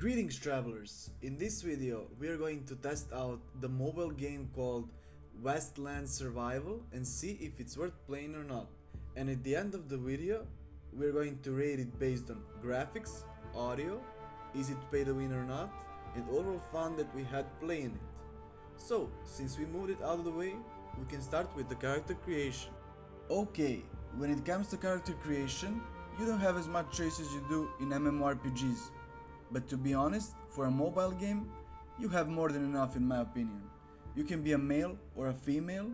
Greetings travelers! In this video we are going to test out the mobile game called Wasteland Survival and see if it's worth playing or not. And at the end of the video we are going to rate it based on graphics, audio, is it pay to win or not, and overall fun that we had playing it. So, since we moved it out of the way, we can start with the character creation. Okay, when it comes to character creation, you don't have as much choice as you do in MMORPGs. But to be honest, for a mobile game, you have more than enough in my opinion. You can be a male or a female,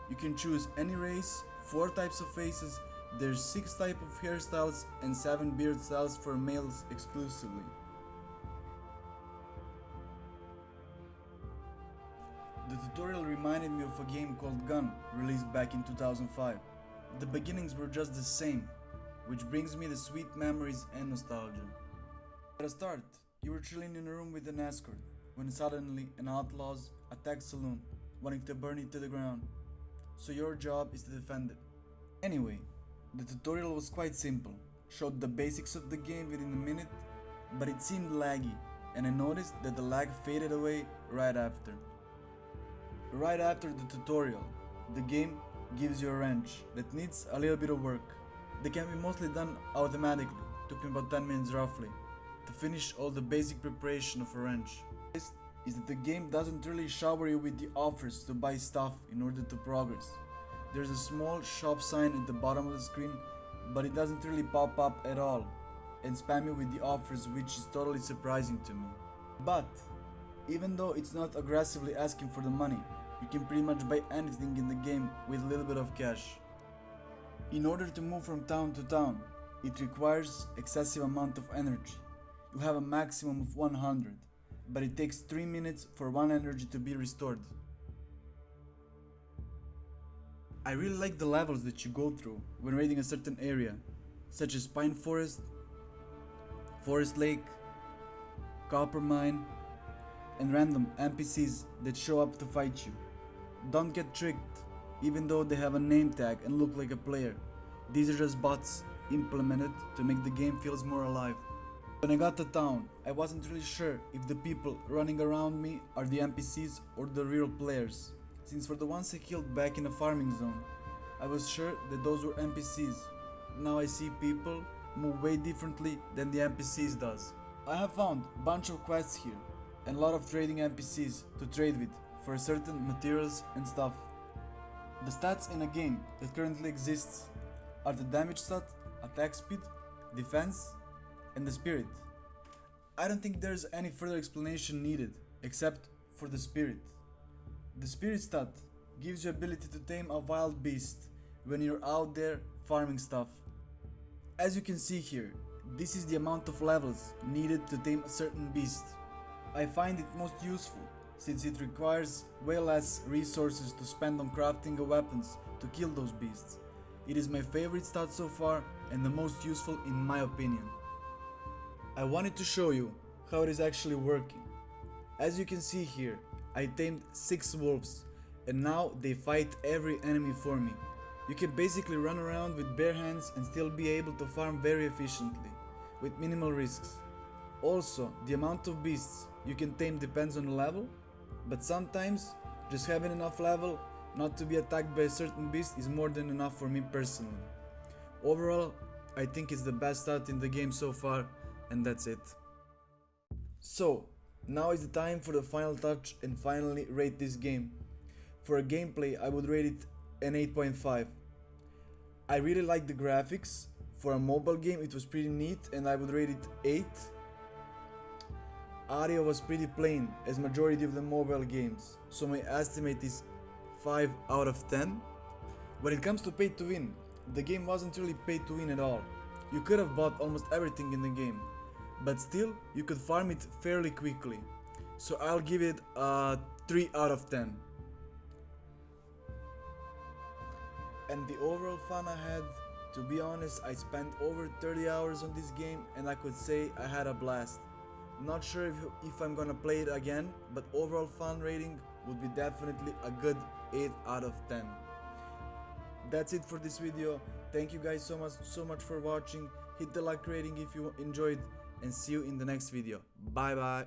you can choose any race, 4 types of faces, there's 6 types of hairstyles and 7 beard styles for males exclusively. The tutorial reminded me of a game called Gun, released back in 2005. The beginnings were just the same, which brings me the sweet memories and nostalgia. At the start, you were chilling in a room with an escort, when suddenly an outlaws attacked saloon, wanting to burn it to the ground. So your job is to defend it. Anyway, the tutorial was quite simple, showed the basics of the game within a minute, but it seemed laggy, and I noticed that the lag faded away right after. Right after the tutorial, the game gives you a wrench that needs a little bit of work. They can be mostly done automatically, took me about 10 minutes roughly, to finish all the basic preparation of a wrench. Is that the game doesn't really shower you with the offers to buy stuff in order to progress. There's a small shop sign at the bottom of the screen, but it doesn't really pop up at all and spam you with the offers, which is totally surprising to me. But even though it's not aggressively asking for the money, you can pretty much buy anything in the game with a little bit of cash. In order to move from town to town, it requires excessive amount of energy. You have a maximum of 100, but it takes 3 minutes for 1 energy to be restored. I really like the levels that you go through when raiding a certain area, such as Pine Forest, Forest Lake, Copper Mine, and random NPCs that show up to fight you. Don't get tricked, even though they have a name tag and look like a player. These are just bots implemented to make the game feels more alive. When I got to town, I wasn't really sure if the people running around me are the NPCs or the real players, since for the ones I killed back in the farming zone, I was sure that those were NPCs. Now I see people move way differently than the NPCs does. I have found a bunch of quests here and a lot of trading NPCs to trade with for certain materials and stuff. The stats in a game that currently exists are the damage stat, attack speed, defense, and the spirit. I don't think there's any further explanation needed except for the spirit. The spirit stat gives you ability to tame a wild beast when you're out there farming stuff. As you can see here, this is the amount of levels needed to tame a certain beast. I find it most useful since it requires way less resources to spend on crafting weapons to kill those beasts. It is my favorite stat so far and the most useful in my opinion. I wanted to show you how it is actually working. As you can see here, I tamed 6 wolves and now they fight every enemy for me. You can basically run around with bare hands and still be able to farm very efficiently, with minimal risks. Also, the amount of beasts you can tame depends on the level, but sometimes just having enough level not to be attacked by a certain beast is more than enough for me personally. Overall, I think it's the best stat in the game so far, and that's it. So, now is the time for the final touch and finally rate this game. For a gameplay, I would rate it an 8.5. I really like the graphics. For a mobile game it was pretty neat and I would rate it 8. Audio was pretty plain as majority of the mobile games, so my estimate is 5 out of 10. When it comes to pay to win, the game wasn't really pay to win at all. You could have bought almost everything in the game, but still you could farm it fairly quickly, so I'll give it a 3 out of 10. And the overall fun I had, to be honest, I spent over 30 hours on this game and I could say I had a blast. Not sure if I'm gonna play it again, but overall fun rating would be definitely a good 8 out of 10. That's it for this video. Thank you guys so much for watching. Hit the like rating if you enjoyed and see you in the next video. Bye bye.